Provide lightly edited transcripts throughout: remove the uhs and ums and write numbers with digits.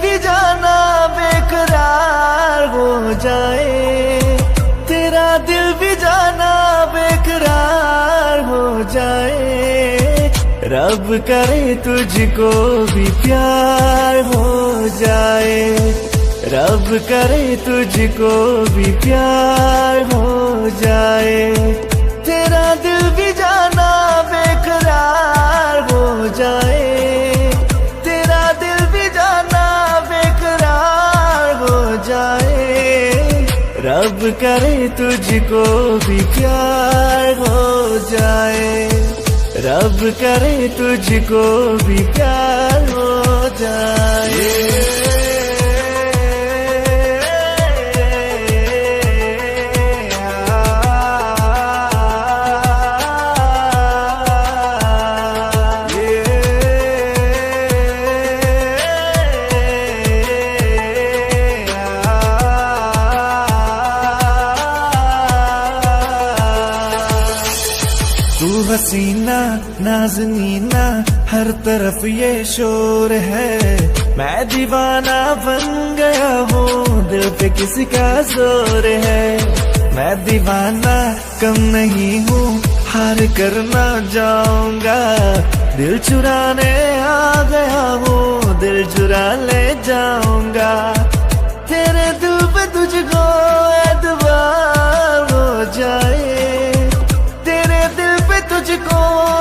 भी जाना बेकरार हो जाए, तेरा दिल भी जाना बेकरार हो जाए। रब करे तुझको भी प्यार हो जाए, रब करे तुझको भी प्यार हो जाए। तेरा दिल भी जाना बेकरार हो जाए, तेरा दिल भी जाना बेकरार हो जाए। रब करे तुझको भी प्यार हो जाए, रब करे तुझको भी प्यार हो जाए। तू हसीना नाज़नीना हर तरफ ये शोर है, मैं दीवाना बन गया हूँ, दिल पे किसी का जोर है। मैं दीवाना कम नहीं हूँ, हार कर ना जाऊंगा, दिल चुराने आ गया हूँ, दिल चुरा ले जाऊंगा। तेरे दिल पे तुझको एतबार हो जाए, तुझको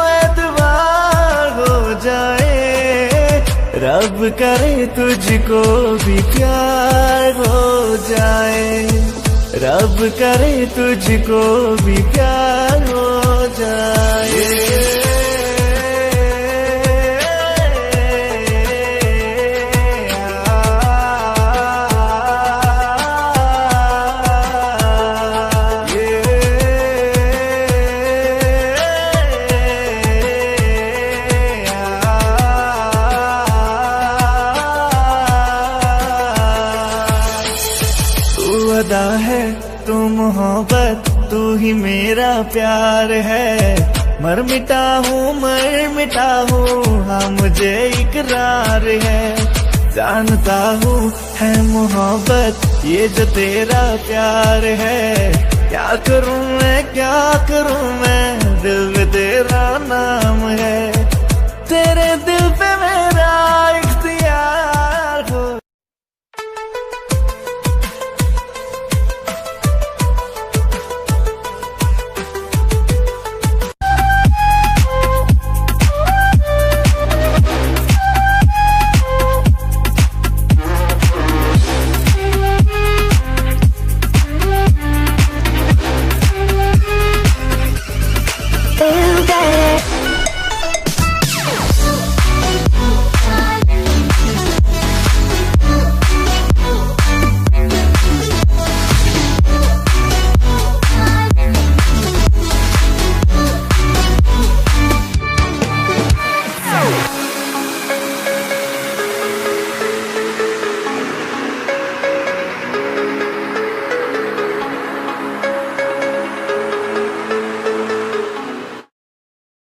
एतबार हो जाए। रब करे तुझको भी प्यार हो जाए, रब करे तुझको भी प्यार हो जाए। अदा है तू मोहब्बत, तू ही मेरा प्यार है। मर मिटा हूँ हाँ मुझे इकरार है। जानता हूँ है मोहब्बत ये जो तेरा प्यार है। क्या करूँ मैं, क्या करूँ मैं, दिल में तेरा नाम है।